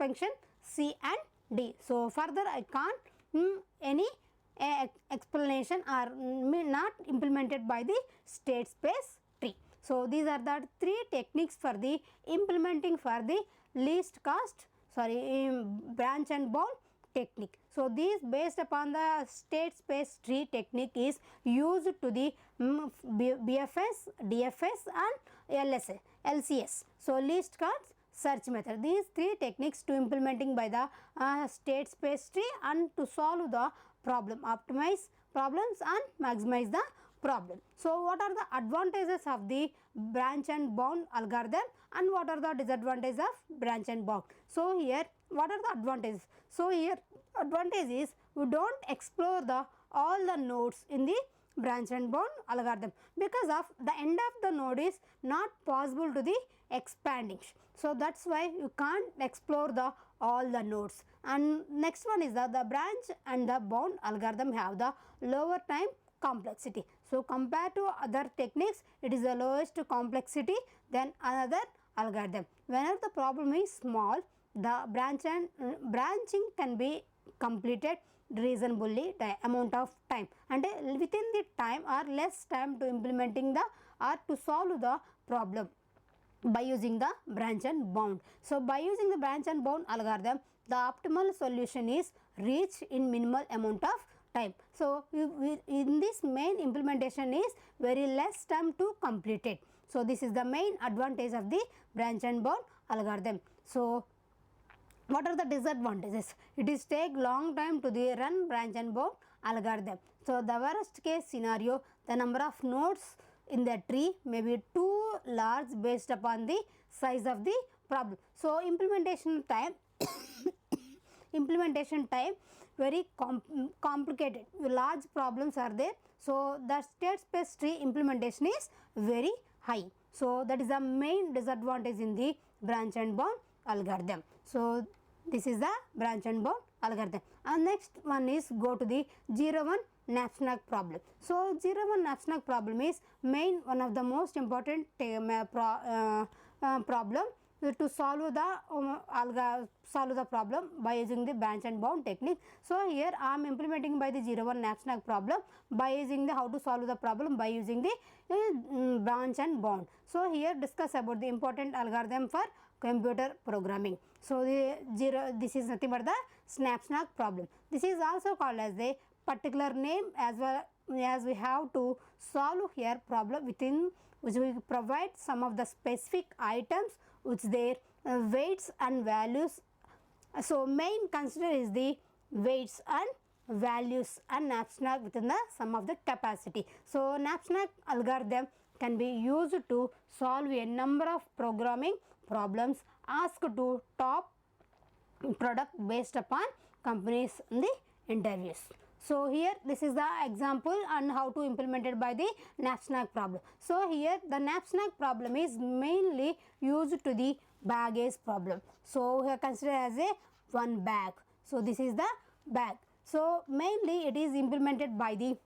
suspension C and D. So further I can't any explanation or not implemented by the state space tree. So these are the three techniques for the implementing for the least cost branch and bound technique. So these based upon the state space tree technique is used to the BFS, DFS and LCS. So least cost search method. These three techniques to implementing by the state space tree and to solve the problem, optimize problems and maximize the problem. So what are the advantages of the branch and bound algorithm and what are the disadvantages of branch and bound? So here what are the advantages? So here advantage is we don't explore the all the nodes in the branch and bound algorithm because of the end of the node is not possible to the expanding. So that's why you can't explore the all the nodes. And next one is the branch and the bound algorithm have the lower time complexity. So compared to other techniques, it is the lowest complexity than another algorithm. Whenever the problem is small, the branching can be completed reasonably amount of time and within the time or less time to implementing the or to solve the problem by using the branch and bound. So by using the branch and bound algorithm, the optimal solution is reached in minimal amount of time. So in this main implementation is very less time to complete it. So this is the main advantage of the branch and bound algorithm. So what are the disadvantages? It is take long time to the run branch and bound algorithm. So the worst case scenario, the number of nodes in the tree may be too large based upon the size of the problem. So implementation time very complicated, large problems are there. So the state space tree implementation is very high. So that is the main disadvantage in the branch and bound algorithm. So this is the branch and bound algorithm. And next one is go to the 0-1 knapsack problem. So 0-1 knapsack problem is one of the most important problem to solve the problem by using the branch and bound technique. So here I am implementing by the 0-1 knapsack problem by using the how to solve the problem by using the branch and bound. So here discuss about the important algorithm for computer programming. So this is nothing but the knapsack problem. This is also called as the particular name as well as we have to solve here problem within which we provide some of the specific items which their weights and values. So main consider is the weights and values and knapsack within the sum of the capacity. So knapsack algorithm can be used to solve a number of programming problems asked to top product based upon companies in the interviews. So here this is the example and how to implement it by the knapsack problem. So here the knapsack problem is mainly used to the baggage problem. So here consider as a one bag. So this is the bag. So mainly it is implemented by the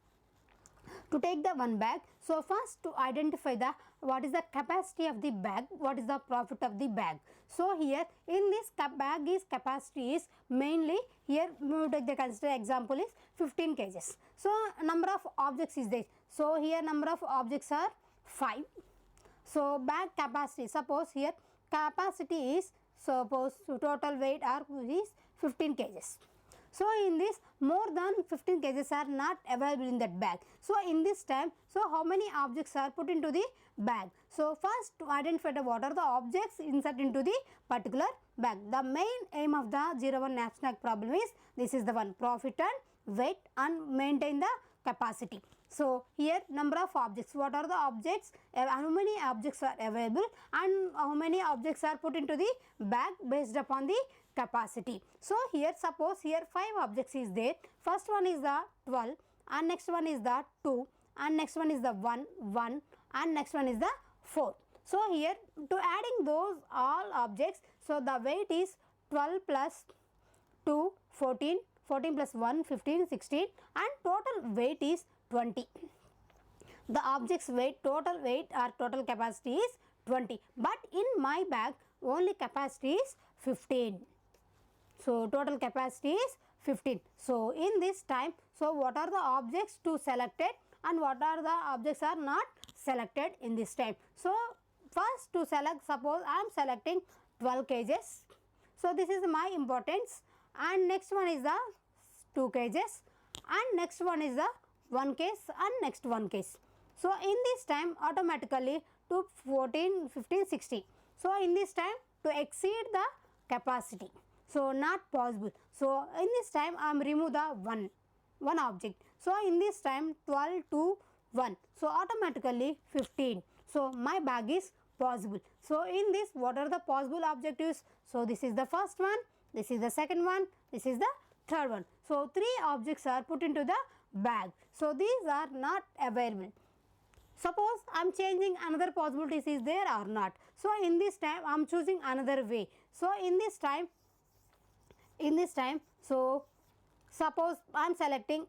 to take the one bag. So first to identify the what is the capacity of the bag, what is the profit of the bag. So here in this bag is capacity is mainly here we take the consider example is 15 kgs. So number of objects is there. So here number of objects are 5. So bag capacity, suppose here capacity is suppose total weight is 15 kgs. So in this more than 15 kgs are not available in that bag. So in this time, so how many objects are put into the bag? So first to identify what are the objects insert into the particular bag. The main aim of the 0-1 knapsack problem is this is the one, profit and weight and maintain the capacity. So here number of objects, what are the objects, how many objects are available and how many objects are put into the bag based upon the capacity. So here suppose here 5 objects is there. First one is the 12 and next one is the 2 and next one is the 1 and next one is the 4. So here to adding those all objects, so the weight is 12 plus 2 14, 14 plus 1 15, 16 and total weight is 20. The objects weight, total weight or total capacity is 20, but in my bag only capacity is 15. So total capacity is 15. So in this time, so what are the objects to selected and what are the objects are not selected in this time. So first to select, suppose I am selecting 12 kgs. So this is my importance, and next one is the 2 kgs, and next one is the 1 case, and next 1 case. So in this time automatically to 14, 15, 16. So in this time to exceed the capacity, so not possible. So in this time I am remove the one object. So in this time 12 to 1, so automatically 15. So my bag is possible. So in this, what are the possible objectives? So this is the first one, this is the second one, this is the third one. So 3 objects are put into the bag. So these are not available. Suppose I am changing another possibilities is there or not. So in this time I am choosing another way. So in this time, so suppose I am selecting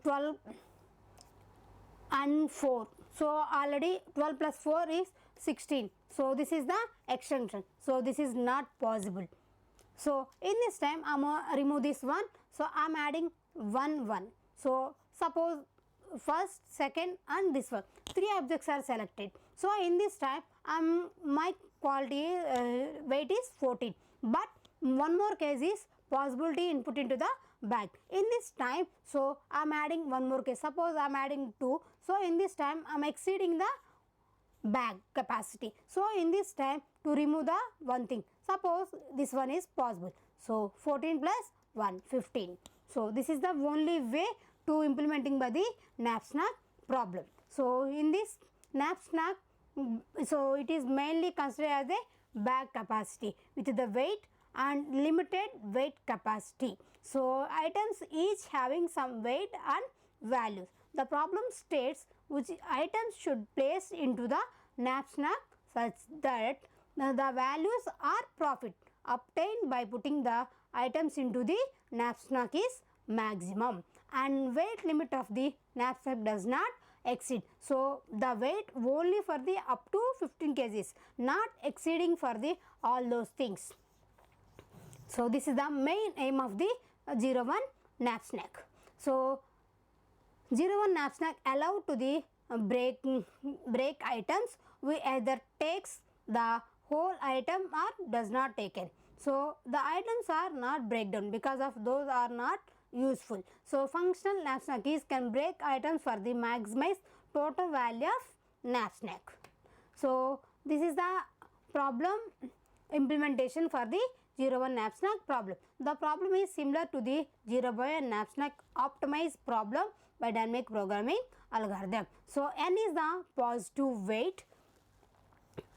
12 and 4. So already 12 plus 4 is 16. So this is the extension. So this is not possible. So in this time I am remove this one. So I am adding 1. So suppose first, second and this one, 3 objects are selected. So in this time my quality weight is 14, but one more case is possibility input into the bag. In this time, so I am adding one more case. Suppose I am adding 2. So in this time I am exceeding the bag capacity. So in this time to remove the one thing, suppose this one is possible. So 14 plus 1, 15. So this is the only way to implementing by the knapsack problem. So in this knapsack, so it is mainly considered as a bag capacity with the weight and limited weight capacity. So items each having some weight and values. The problem states which items should place into the knapsack such that the values are profit obtained by putting the items into the knapsack is maximum, and weight limit of the knapsack does not exceed. So the weight only for the up to 15 kgs, not exceeding for the all those things. So this is the main aim of the 01 knapsack. So 01 knapsack allow to the break items. We either takes the whole item or does not taken. So the items are not breakdown because of those are not useful. So functional knapsack keys can break items for the maximize total value of knapsack. So this is the problem implementation for the 01 knapsack problem. The problem is similar to the 01 knapsack optimized problem by dynamic programming algorithm. So n is the positive weight.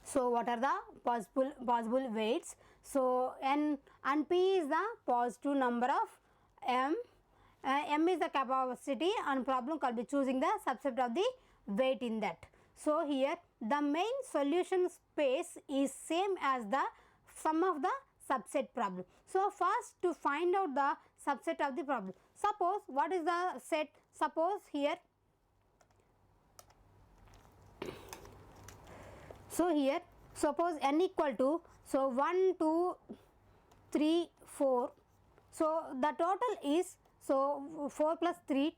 So what are the possible weights? So n and p is the positive number of m. M is the capacity, and problem can be choosing the subset of the weight in that. So here the main solution space is same as the sum of the subset problem. So first to find out the subset of the problem. Suppose what is the set? Suppose here, so here suppose n equal to, so 1, 2, 3, 4. So the total is, so 4 plus 3,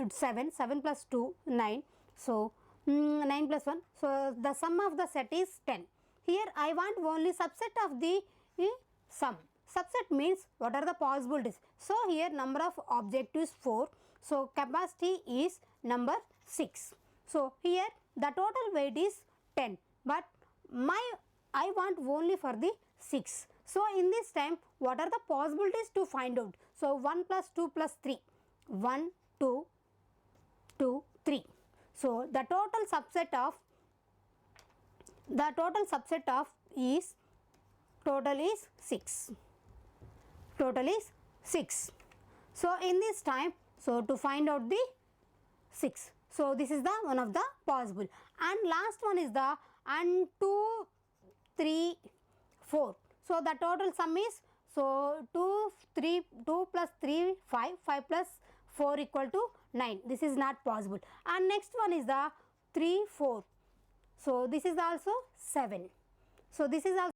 7, 7 plus 2, 9. So 9 plus 1. So the sum of the set is 10. Here I want only subset of the sum. Subset means what are the possibilities. So here number of objectives 4. So capacity is number 6. So here the total weight is 10, but I want only for the 6. So in this time what are the possibilities to find out? So 1 plus 2 plus 3. 1, 2, 2, 3. So the total subset of is total is 6. Total is 6. So in this time, so to find out the 6. So this is the one of the possible, and last one is the and 2, 3, 4. So the total sum is, so 2 plus 3, 5, 5 plus 4 equal to 9. This is not possible. And next one is the 3, 4. So this is also 7. So this is also